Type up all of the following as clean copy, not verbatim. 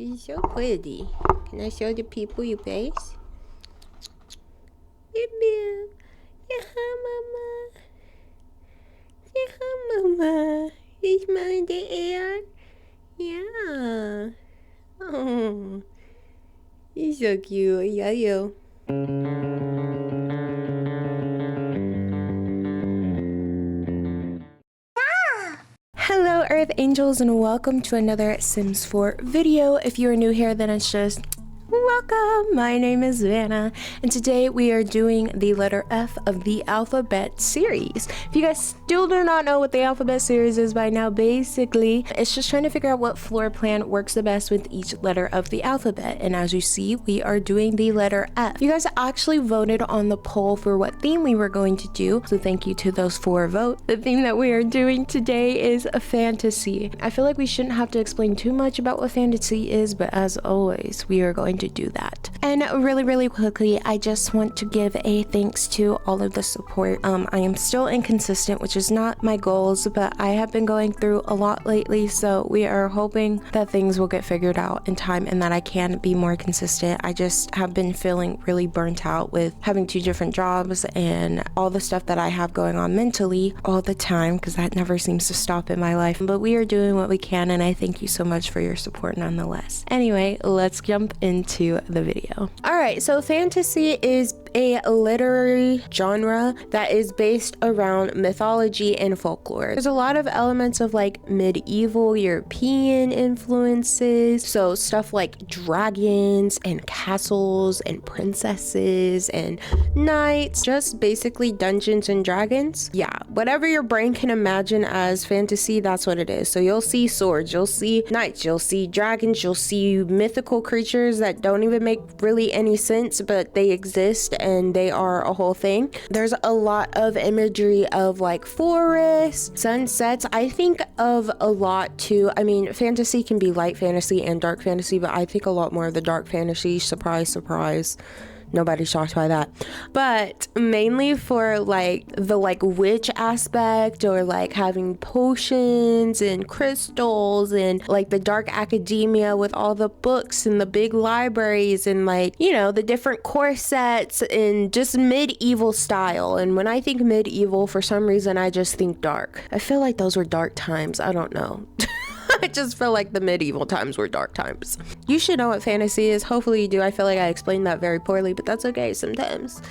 You're so pretty. Can I show the people your face? Yeah, hi, Mama. Yeah, hi, Mama. Is Mom in the air? Yeah. Oh, you're so cute. Yeah, you. Hello Earth Angels and welcome to another Sims 4 video. If you are new here, then it's just welcome. My name is Vanna and today we are doing the letter F of the alphabet series. If you guys still do not know what the alphabet series is by now, basically it's just trying to figure out what floor plan works the best with each letter of the alphabet, and as you see we are doing the letter F. You guys actually voted on the poll for what theme we were going to do, so thank you to those 4 votes. The theme that we are doing today is a fantasy. I feel like we shouldn't have to explain too much about what fantasy is, but as always we are going to do that. And really quickly, I just want to give a thanks to all of the support. I am still inconsistent, which is not my goals, but I have been going through a lot lately, so we are hoping that things will get figured out in time and that I can be more consistent. I just have been feeling really burnt out with having 2 different jobs and all the stuff that I have going on mentally all the time, because that never seems to stop in my life. But we are doing what we can, and I thank you so much for your support nonetheless. Anyway, let's jump into the video. Alright, so fantasy is a literary genre that is based around mythology and folklore. There's a lot of elements of like medieval European influences, so stuff like dragons and castles and princesses and knights, just basically Dungeons and Dragons. Yeah, whatever your brain can imagine as fantasy, that's what it is. So you'll see swords, you'll see knights, you'll see dragons, you'll see mythical creatures that don't even make really any sense, but they exist and they are a whole thing. There's a lot of imagery of like forests, sunsets. I think of a lot too. I mean, fantasy can be light fantasy and dark fantasy, but I think a lot more of the dark fantasy. Surprise, surprise. Nobody's shocked by that. But mainly for like the like witch aspect, or like having potions and crystals and like the dark academia with all the books and the big libraries and like, you know, the different corsets and just medieval style. And when I think medieval, for some reason I just think dark. I feel like those were dark times. I don't know. I just feel like the medieval times were dark times. You should know what fantasy is. Hopefully you do. I feel like I explained that very poorly, but that's okay. Sometimes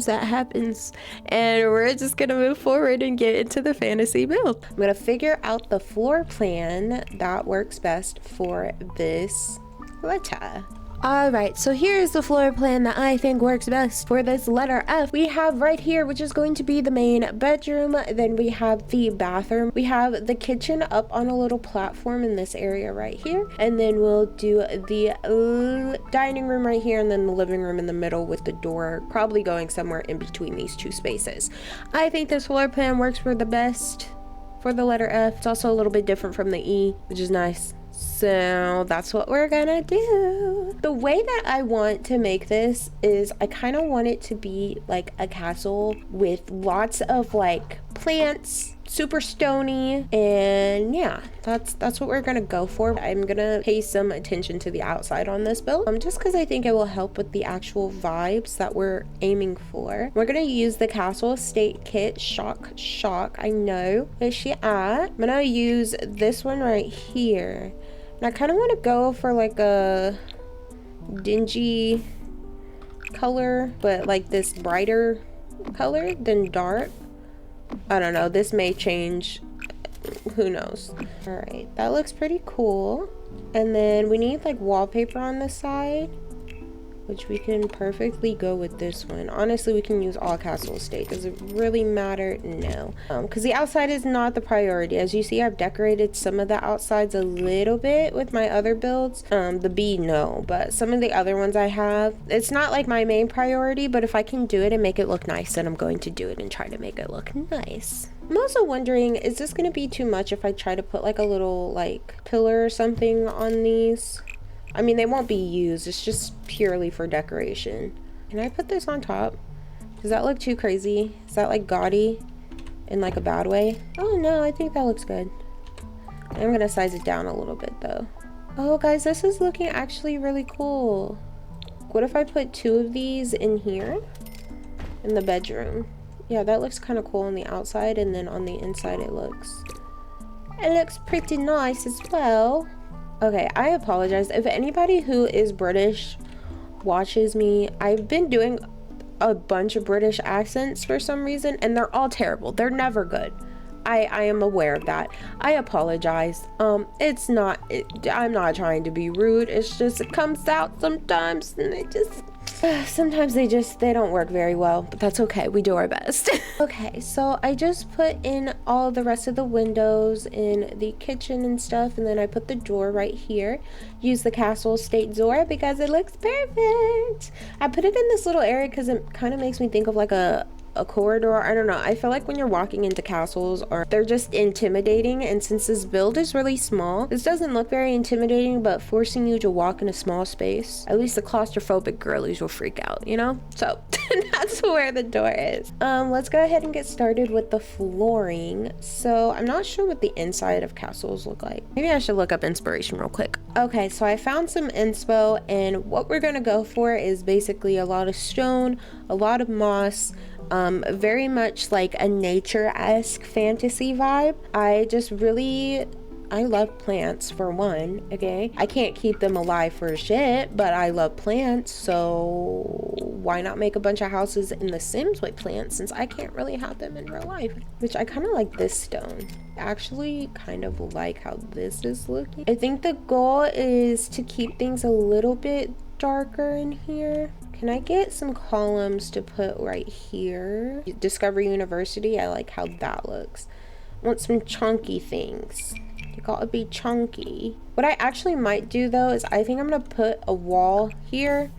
that happens. And we're just gonna move forward and get into the fantasy build. I'm gonna figure out the floor plan that works best for this letter. Alright, so here's the floor plan that I think works best for this letter F. We have right here, which is going to be the main bedroom. Then we have the bathroom. We have the kitchen up on a little platform in this area right here. And then we'll do the dining room right here, and then the living room in the middle with the door probably going somewhere in between these 2 spaces. I think this floor plan works for the best for the letter F. It's also a little bit different from the E, which is nice. So that's what we're gonna do. The way that I want to make this is I kind of want it to be like a castle with lots of like plants, super stony, and yeah, that's what we're gonna go for. I'm gonna pay some attention to the outside on this build, just because I think it will help with the actual vibes that we're aiming for. We're gonna use the castle estate kit. Shock, I know. Where's she at? I'm gonna use this one right here. And I kind of want to go for like a dingy color, but like this brighter color than dark. I don't know, this may change, who knows. All right, that looks pretty cool. And then we need like wallpaper on the side, which we can perfectly go with this one. Honestly, we can use all castle estate. Does it really matter? No, because the outside is not the priority. As you see, I've decorated some of the outsides a little bit with my other builds. The B, no, but some of the other ones I have, it's not like my main priority, but if I can do it and make it look nice, then I'm going to do it and try to make it look nice. I'm also wondering, is this going to be too much if I try to put like a little like pillar or something on these? I mean, they won't be used. It's just purely for decoration. Can I put this on top? Does that look too crazy? Is that like gaudy in like a bad way? Oh no, I think that looks good. I'm gonna size it down a little bit though. Oh guys, this is looking actually really cool. What if I put 2 of these in here in the bedroom? Yeah, that looks kind of cool on the outside, and then on the inside it looks pretty nice as well. Okay, I apologize if anybody who is British watches me. I've been doing a bunch of British accents for some reason, and they're all terrible. They're never good. I am aware of that. I apologize. It's not, I'm not trying to be rude. It's just, it comes out sometimes, and sometimes they don't work very well, but that's okay. We do our best. Okay, so I just put in all the rest of the windows in the kitchen and stuff, and then I put the door right here. Use the Castle State door because it looks perfect. I put it in this little area because it kind of makes me think of like a corridor. I don't know. I feel like when you're walking into castles, or they're just intimidating, and since this build is really small, this doesn't look very intimidating, but forcing you to walk in a small space, at least the claustrophobic girlies will freak out, you know? So that's where the door is. Let's go ahead and get started with the flooring. So I'm not sure what the inside of castles look like. Maybe I should look up inspiration real quick. Okay, so I found some inspo, and what we're gonna go for is basically a lot of stone, a lot of moss, very much like a nature-esque fantasy vibe. I love plants for one, okay? I can't keep them alive for shit, but I love plants, so why not make a bunch of houses in The Sims with plants, since I can't really have them in real life? Which I kind of like this stone. I actually kind of like how this is looking. I think the goal is to keep things a little bit darker in here. Can I get some columns to put right here? Discovery University, I like how that looks. I want some chunky things. You gotta be chunky. What I actually might do though is I think I'm gonna put a wall here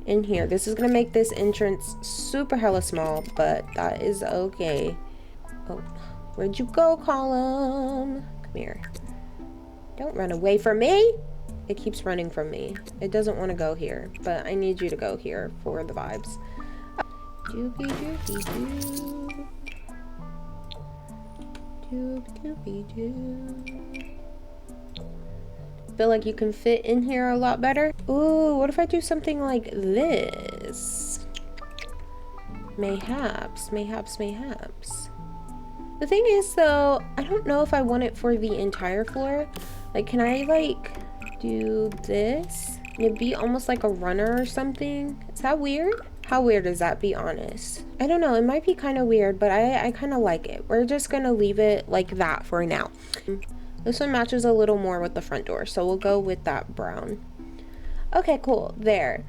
and here. This is gonna make this entrance super hella small, but that is okay. Oh, where'd you go, column? Come here. Don't run away from me. It keeps running from me. It doesn't want to go here, but I need you to go here for the vibes. Doobie doobie doo. Doobie doobie doo. Feel like you can fit in here a lot better. Ooh, what if I do something like this? Mayhaps, mayhaps, mayhaps. The thing is though, I don't know if I want it for the entire floor. Like, can I like do this and it'd be almost like a runner or something? Is that weird? How weird is that, be honest? I don't know, it might be kind of weird, but I kind of like it. We're just gonna leave it like that for now. This one matches a little more with the front door, so we'll go with that brown. Okay, cool, there.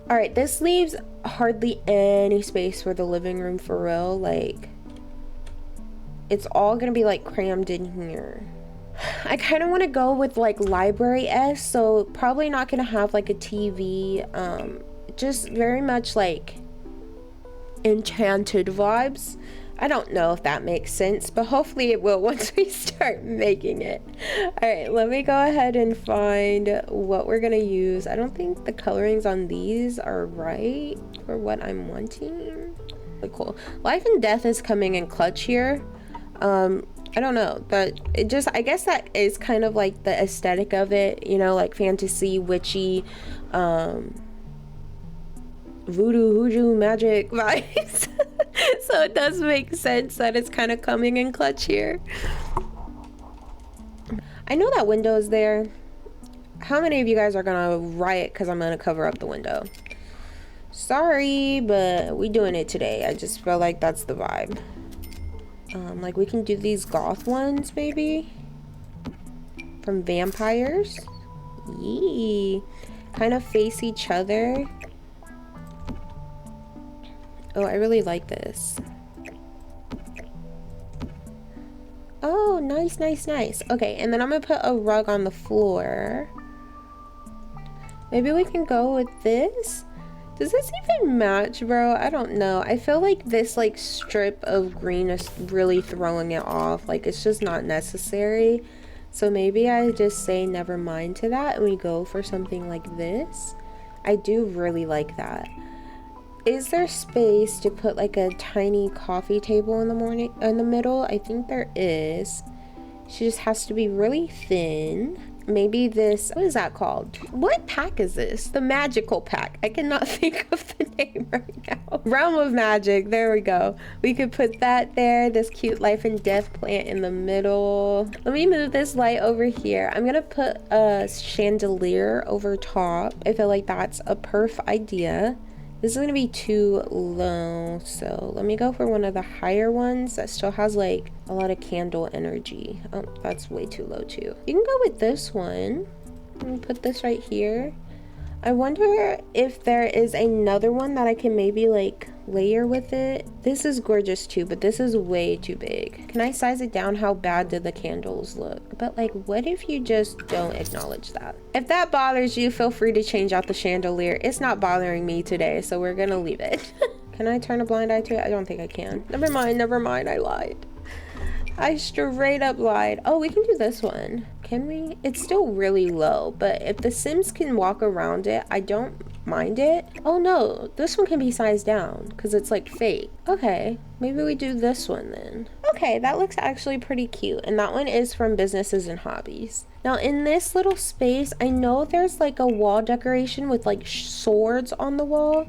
All right, this leaves hardly any space for the living room for real. Like, it's all gonna be like crammed in here. I kind of want to go with like library-esque, so probably not gonna have like a TV, just very much like enchanted vibes. I don't know if that makes sense, but hopefully it will once we start making it. All right, let me go ahead and find what we're gonna use. I don't think the colorings on these are right for what I'm wanting. Really cool. Life and death is coming in clutch here. I don't know, but it just, I guess that is kind of like the aesthetic of it, you know, like fantasy, witchy, voodoo, hoodoo, magic vibes. So it does make sense that it's kind of coming in clutch here. I know that window is there. How many of you guys are gonna riot because I'm gonna cover up the window? Sorry, but we doing it today. I just feel like that's the vibe. Like we can do these goth ones maybe from vampires. Yee. Kind of face each other. Oh, I really like this. Oh, nice, nice, nice. Okay, and then I'm gonna put a rug on the floor. Maybe we can go with this. Does this even match, bro? I don't know. I feel like this like strip of green is really throwing it off. Like it's just not necessary. So maybe I just say never mind to that and we go for something like this. I do really like that. Is there space to put like a tiny coffee table in the middle? I think there is. She just has to be really thin. maybe this, what is that called? What pack is this? The magical pack. I cannot think of the name right now. Realm of Magic, there we go. We could put that there, this cute life and death plant in the middle. Let me move this light over here. I'm gonna put a chandelier over top. I feel like that's a perf idea. This is gonna be too low, so let me go for one of the higher ones that still has like a lot of candle energy. Oh, that's way too low too. You can go with this one. Let me put this right here. I wonder if there is another one that I can maybe like layer with it. This is gorgeous too, but this is way too big. Can I size it down? How bad do the candles look? But like, what if you just don't acknowledge that? If that bothers you, feel free to change out the chandelier. It's not bothering me today, so we're gonna leave it. Can I turn a blind eye to it? I don't think I can. Never mind, I lied. I straight up lied. Oh, we can do this one. Can we? It's still really low, but if the Sims can walk around it, I don't mind it. Oh no, this one can be sized down because it's like fake. Okay, maybe we do this one then. Okay, that looks actually pretty cute, and that one is from Businesses and Hobbies. Now in this little space, I know there's like a wall decoration with like swords on the wall.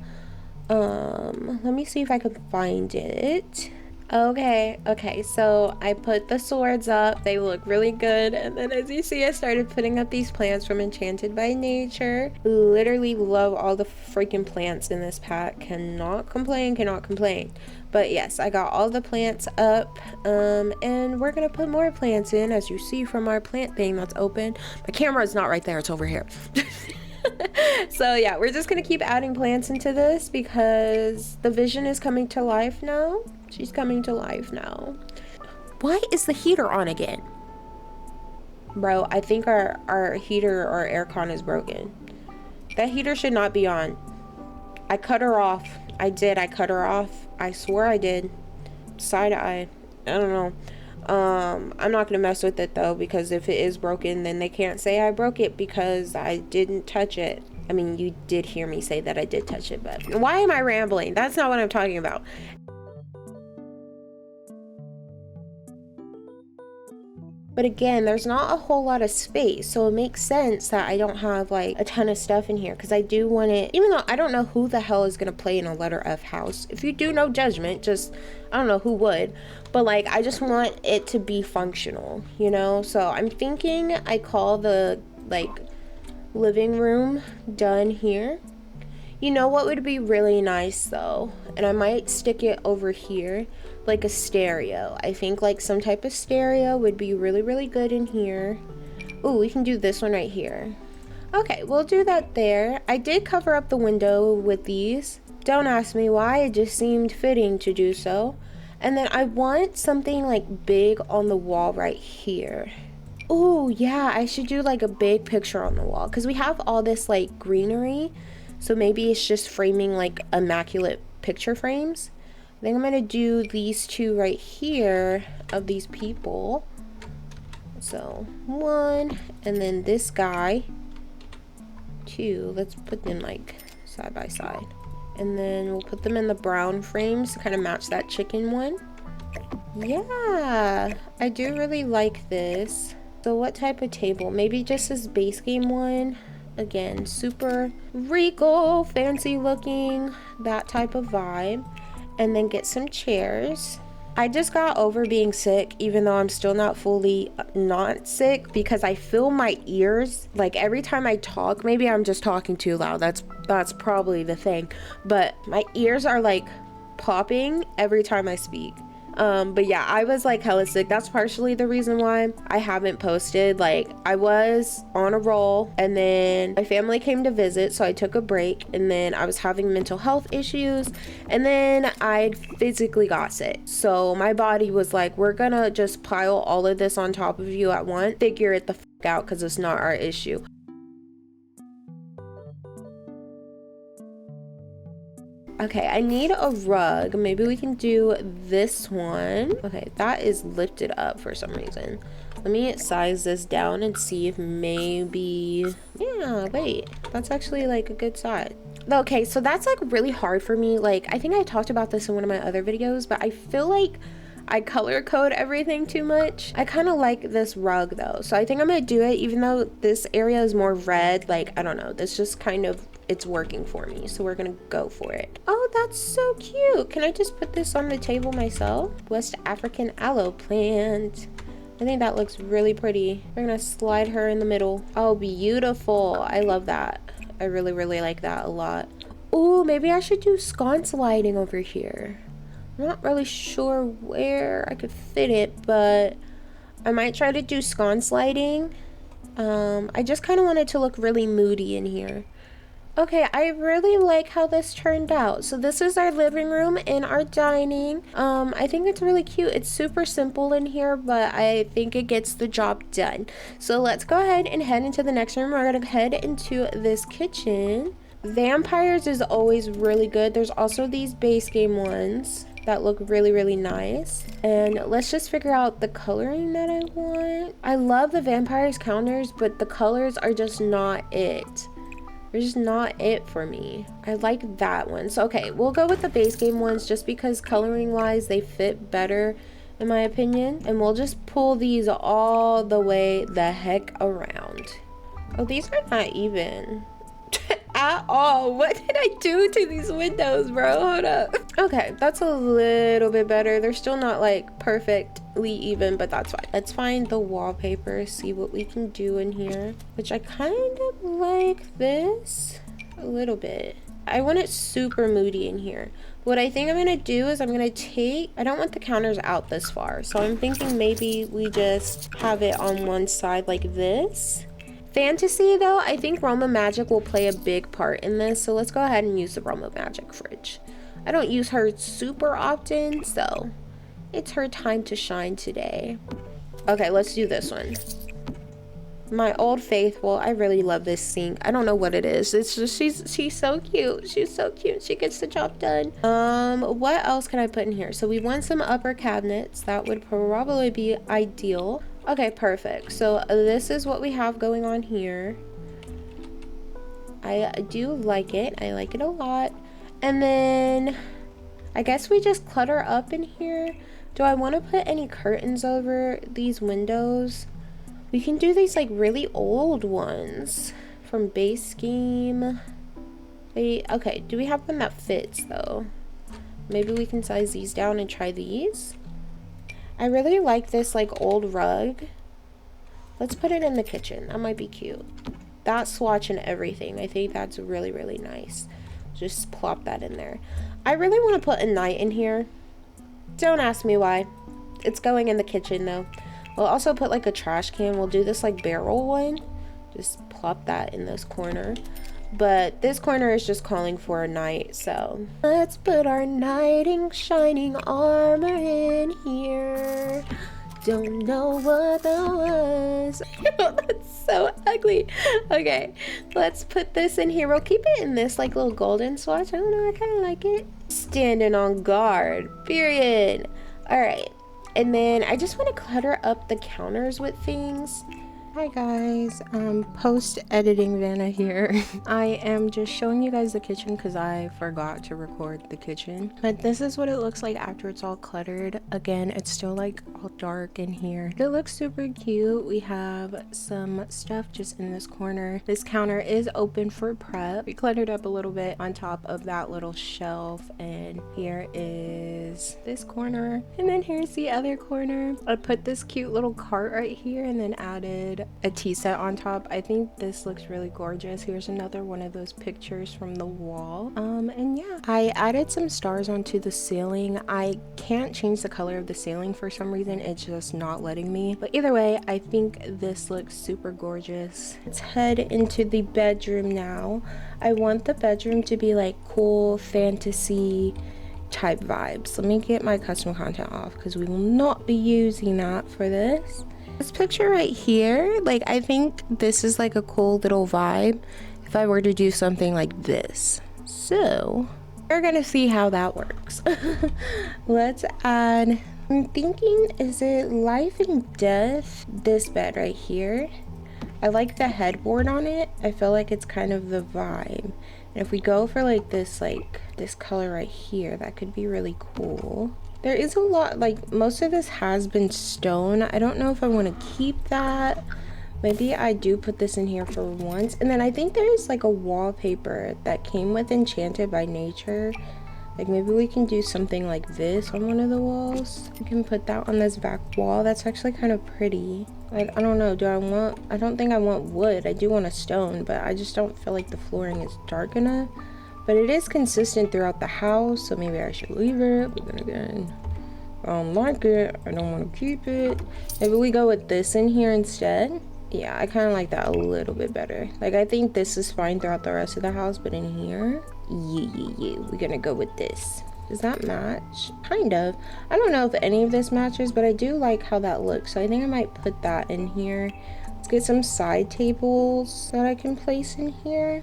Let me see if I can find it. Okay, so I put the swords up. They look really good, and then as you see, I started putting up these plants from Enchanted by Nature. Literally love all the freaking plants in this pack. Cannot complain. But yes, I got all the plants up, and we're gonna put more plants in, as you see from our plant thing that's open. My camera is not right there, it's over here. So yeah, we're just gonna keep adding plants into this because the vision is coming to life now. She's coming to life now. Why is the heater on again? Bro, I think our heater or aircon is broken. That heater should not be on. I cut her off. I cut her off. I swear I did. Side eye. I don't know. I'm not gonna mess with it though, because if it is broken, then they can't say I broke it because I didn't touch it. I mean, you did hear me say that I did touch it, but why am I rambling? That's not what I'm talking about. But again, there's not a whole lot of space, so it makes sense that I don't have like a ton of stuff in here, because I do want it, even though I don't know who the hell is gonna play in a letter F house. If you do, no judgment, just I don't know who would, but like I just want it to be functional, you know? So I'm thinking I call the like living room done here. You know what would be really nice though, and I might stick it over here, like a stereo. I think like some type of stereo would be really good in here. Ooh, we can do this one right here. Okay, we'll do that there. I did cover up the window with these. Don't ask me why, it just seemed fitting to do so. And then I want something like big on the wall right here. Ooh, yeah, I should do like a big picture on the wall, because we have all this like greenery. So maybe it's just framing like immaculate picture frames. I think I'm gonna do these two right here of these people. So one, and then this guy, two. Let's put them like side by side. And then we'll put them in the brown frames to kind of match that chicken one. Yeah, I do really like this. So what type of table? Maybe just this base game one. Again, super regal, fancy looking, that type of vibe. And then get some chairs. I just got over being sick, even though I'm still not fully not sick, because I feel my ears, like every time I talk, maybe I'm just talking too loud, that's probably the thing, but my ears are like popping every time I speak. But yeah, I was like hella sick. That's partially the reason why I haven't posted. Like I was on a roll, and then my family came to visit, so I took a break, and then I was having mental health issues, and then I physically got sick. So my body was like, we're gonna just pile all of this on top of you at once. Figure it the fuck out, because it's not our issue. Okay, I need a rug. Maybe we can do this one. Okay, that is lifted up for some reason. Let me size this down and see if maybe, yeah, wait, that's actually like a good size. Okay, so that's like really hard for me. Like, I think I talked about this in one of my other videos, but I feel like I color code everything too much. I kind of like this rug though, so I think I'm gonna do it even though this area is more red. Like, I don't know, this just kind of, it's working for me, so we're gonna go for it. Oh, that's so cute. Can I just put this on the table myself? West African aloe plant. I think that looks really pretty. We're gonna slide her in the middle. Oh, beautiful. I love that. I really, really like that a lot. Oh, maybe I should do sconce lighting over here. I'm not really sure where I could fit it, but I might try to do sconce lighting. I just kind of want it to look really moody in here. Okay, I really like how this turned out. So this is our living room and our dining. I think it's really cute. It's super simple in here, but I think it gets the job done. So let's go ahead and head into the next room. We're gonna head into this kitchen. Vampires is always really good. There's also these base game ones that look really, really nice. And let's just figure out the coloring that I want. I love the vampires counters, but the colors are just not it. They're just not it for me. I like that one. So okay, we'll go with the base game ones just because coloring wise they fit better in my opinion. And we'll just pull these all the way the heck around. Oh, these are not even at all. What did I do to these windows, bro? Hold up. Okay, that's a little bit better. They're still not like perfectly even, but that's fine. Let's find the wallpaper, see what we can do in here, which I kind of like this a little bit. I want it super moody in here. What I think I'm gonna do is I'm gonna take, I don't want the counters out this far, so I'm thinking maybe we just have it on one side like this. Fantasy though, I think Realm of Magic will play a big part in this, so let's go ahead and use the Realm of Magic fridge. I don't use her super often, so it's her time to shine today. Okay, let's do this one. My Old Faithful. I really love this sink. I don't know what it is. It's just she's so cute. She's so cute. She gets the job done. What else can I put in here? So we want some upper cabinets. That would probably be ideal. Okay, perfect. So this is what we have going on here. I do like it. I like it a lot. And then I guess we just clutter up in here. Do I want to put any curtains over these windows? We can do these like really old ones from base game. Okay, do we have one that fits though? Maybe we can size these down and try these. I really like this like old rug. Let's put it in the kitchen. That might be cute. That swatch and everything. I think that's really, really nice. Just plop that in there. I really want to put a knight in here. Don't ask me why. It's going in the kitchen though. We'll also put like a trash can. We'll do this like barrel one. Just plop that in this corner. But this corner is just calling for a knight, so let's put our knight in shining armor in here. Don't know what that was. That's so ugly. Okay, let's put this in here. We'll keep it in this like little golden swatch. I don't know, I kind of like it. Standing on guard, period. All right, and then I just want to clutter up the counters with things. Hi guys, post editing Vanna here. I am just showing you guys the kitchen because I forgot to record the kitchen, but this is what it looks like after it's all cluttered. Again, it's still like all dark in here. It looks super cute. We have some stuff just in this corner. This counter is open for prep. We cluttered up a little bit on top of that little shelf, and here is this corner, and then here's the other corner. I put this cute little cart right here and then added a tea set on top. I think this looks really gorgeous. Here's another one of those pictures from the wall. And yeah, I added some stars onto the ceiling. I can't change the color of the ceiling for some reason. It's just not letting me, but either way, I think this looks super gorgeous. Let's head into the bedroom now. I want the bedroom to be like cool fantasy type vibes. Let me get my custom content off because we will not be using that for this. This picture right here, like I think this is like a cool little vibe if I were to do something like this. So we're gonna see how that works. Let's add, I'm thinking, is it life and death? This bed right here. I like the headboard on it. I feel like it's kind of the vibe. And if we go for like this color right here, that could be really cool. There is a lot, like most of this has been stone. I don't know if I want to keep that. Maybe I do put this in here for once. And then I think there's like a wallpaper that came with Enchanted by Nature. Like maybe we can do something like this on one of the walls. We can put that on this back wall. That's actually kind of pretty. Like, I don't know, I don't think I want wood. I do want a stone, but I just don't feel like the flooring is dark enough. But it is consistent throughout the house, so maybe I should leave it. But then again, I don't like it. I don't want to keep it. Maybe we go with this in here instead. Yeah, I kind of like that a little bit better. Like, I think this is fine throughout the rest of the house, but in here, yeah, we're gonna go with this. Does that match? Kind of. I don't know if any of this matches, but I do like how that looks, so I think I might put that in here. Let's get some side tables that I can place in here.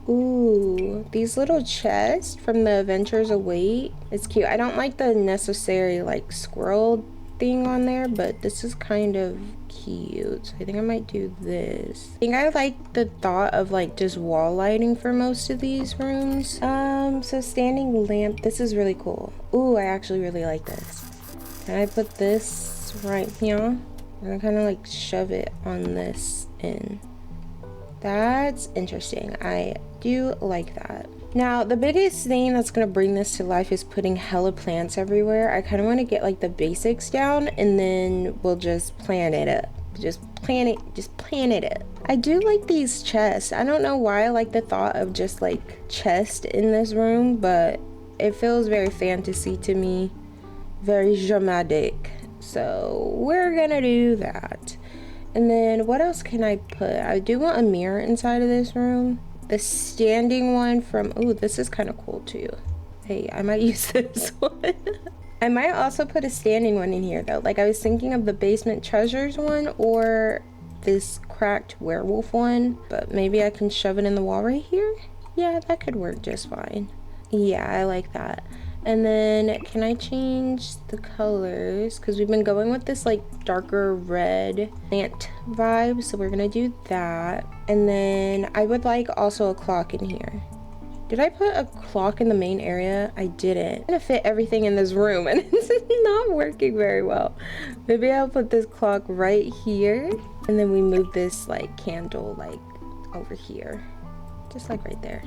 Ooh, these little chests from the Adventures Await. It's cute. I don't like the necessary like squirrel thing on there, but this is kind of cute. So I think I might do this. I think I like the thought of like just wall lighting for most of these rooms. So standing lamp, this is really cool. Ooh, I actually really like this. Can I put this right here? And I kind of like shove it on this end. That's interesting. I do like that. Now, the biggest thing that's going to bring this to life is putting hella plants everywhere. I kind of want to get like the basics down and then we'll just plan it up. Just plan it up. I do like these chests. I don't know why I like the thought of just like chest in this room, but it feels very fantasy to me. Very dramatic. So we're gonna do that. And then what else can I put? I do want a mirror inside of this room. The standing one from, ooh, this is kind of cool too. Hey, I might use this one. I might also put a standing one in here though. Like I was thinking of the basement treasures one or this cracked werewolf one, but maybe I can shove it in the wall right here. Yeah, that could work just fine. Yeah, I like that. And then can I change the colors? Because we've been going with this like darker red plant vibe. So we're going to do that. And then I would like also a clock in here. Did I put a clock in the main area? I didn't. I'm going to fit everything in this room and it's not working very well. Maybe I'll put this clock right here. And then we move this like candle like over here. Just like right there.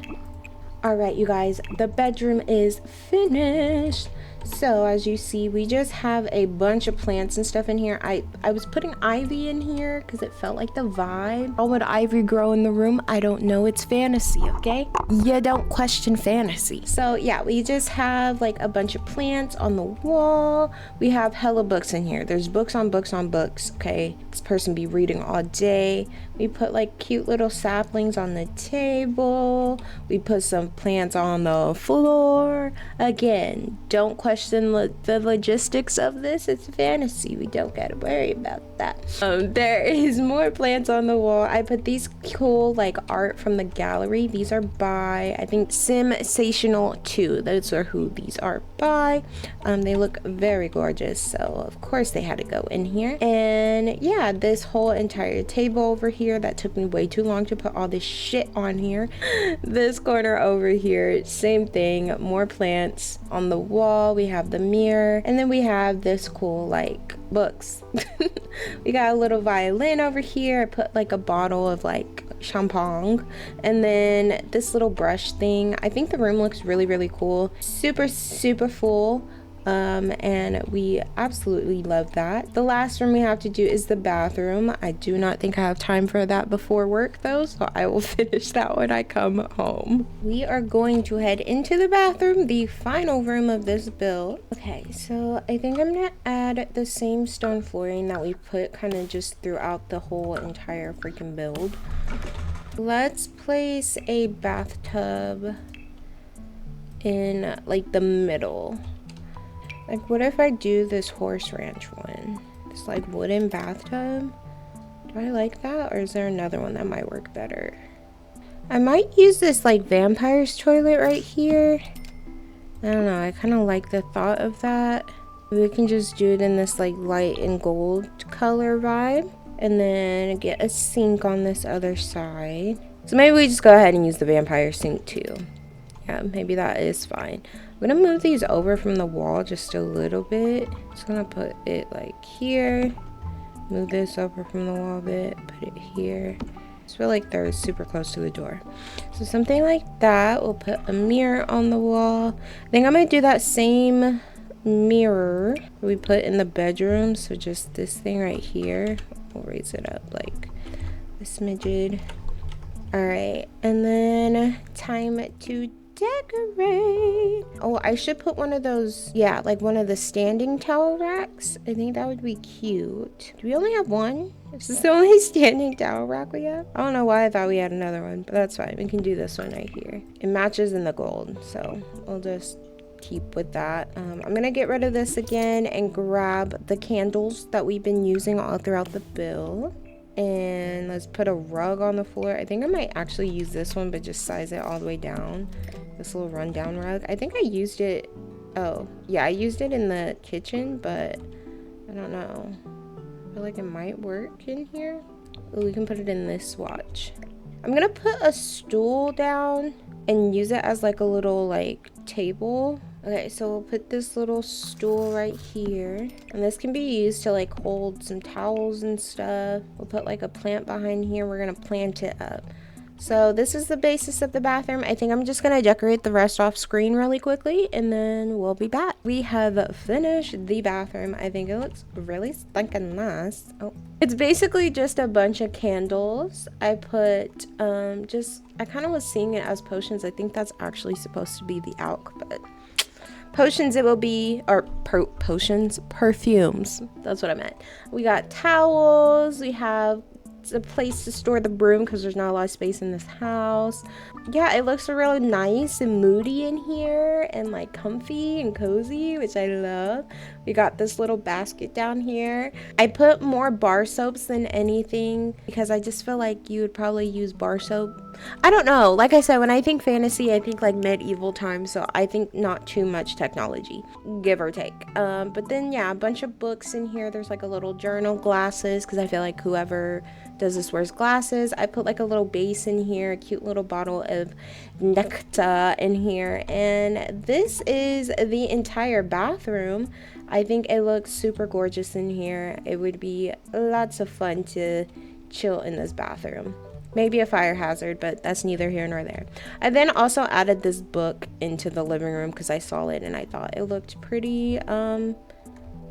Alright, you guys, the bedroom is finished. So as you see, we just have a bunch of plants and stuff in here. I was putting ivy in here because it felt like the vibe. How would ivy grow in the room? I don't know. It's fantasy, okay? You don't question fantasy. So yeah, we just have like a bunch of plants on the wall. We have hella books in here. There's books on books on books, okay? This person be reading all day. We put like cute little saplings on the table. We put some plants on the floor. Again, don't question the logistics of this. It's fantasy. We don't gotta worry about that. There is more plants on the wall. I put these cool like art from the gallery. These are by, I think, Sensational 2. Those are who these are by. They look very gorgeous, so of course they had to go in here. And yeah, this whole entire table over here that took me way too long to put all this shit on here. This corner over here, same thing, more plants on the wall. We have the mirror, and then we have this cool like books. We got a little violin over here. I put like a bottle of like champagne, and then this little brush thing. I think the room looks really cool. Super full. And we absolutely love that. The last room we have to do is the bathroom. I do not think I have time for that before work though, so I will finish that when I come home. We are going to head into the bathroom, the final room of this build. Okay, so I think I'm gonna add the same stone flooring that we put kind of just throughout the whole entire freaking build. Let's place a bathtub in like the middle. Like, what if I do this horse ranch one? This like wooden bathtub? Do I like that? Or is there another one that might work better? I might use this like vampire's toilet right here. I don't know, I kind of like the thought of that. We can just do it in this like light and gold color vibe. And then get a sink on this other side. So maybe we just go ahead and use the vampire sink too. Yeah, maybe that is fine. I'm gonna move these over from the wall just a little bit. Just gonna put it like here. Move this over from the wall a bit. Put it here. I just feel like they're super close to the door. So something like that. We'll put a mirror on the wall. I think I'm gonna do that same mirror we put in the bedroom. So just this thing right here. We'll raise it up like this smidgen. Alright, and then time to decorate. Oh, I should put one of those, yeah, like one of the standing towel racks. I think that would be cute. Do we only have one? Is this the only standing towel rack we have? I don't know why I thought we had another one, but that's fine. We can do this one right here. It matches in the gold, so we'll just keep with that. I'm gonna get rid of this again and grab the candles that we've been using all throughout the build. And let's put a rug on the floor. I think I might actually use this one, but just size it all the way down. This little rundown rug. I think I used it. Oh, yeah, I used it in the kitchen, but I don't know. I feel like it might work in here. Oh, we can put it in this swatch. I'm gonna put a stool down and use it as like a little like table. Okay, so we'll put this little stool right here, and this can be used to like hold some towels and stuff. We'll put like a plant behind here. We're gonna plant it up. So this is the basis of the bathroom. I think I'm just gonna decorate the rest off screen really quickly, and then we'll be back. We have finished the bathroom. I think it looks really stinking nice. Oh, it's basically just a bunch of candles. I put I kind of was seeing it as potions. I think that's actually supposed to be the alk, but potions it will be, or potions, perfumes. That's what I meant. We got towels. We have a place to store the broom because there's not a lot of space in this house. Yeah, it looks really nice and moody in here and like comfy and cozy, which I love. We got this little basket down here. I put more bar soaps than anything because I just feel like you would probably use bar soap. I don't know. Like I said, when I think fantasy, I think like medieval times, so I think not too much technology, give or take. But then yeah, a bunch of books in here. There's like a little journal, glasses, because I feel like whoever does this wears glasses. I put like a little base in here, a cute little bottle of nectar in here, and this is the entire bathroom. I think it looks super gorgeous in here. It would be lots of fun to chill in this bathroom. Maybe a fire hazard, but that's neither here nor there. I then also added this book into the living room because I saw it and I thought it looked pretty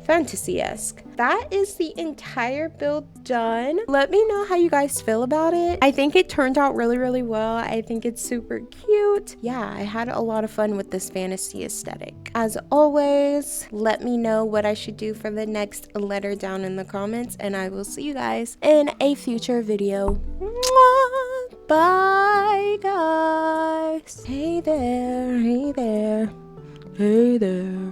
fantasy-esque. That is the entire build done. Let me know how you guys feel about it. I think it turned out really, really well. I think it's super cute. Yeah, I had a lot of fun with this fantasy aesthetic. As always, let me know what I should do for the next letter down in the comments, and I will see you guys in a future video. Mwah! Bye, guys. Hey there, hey there, hey there.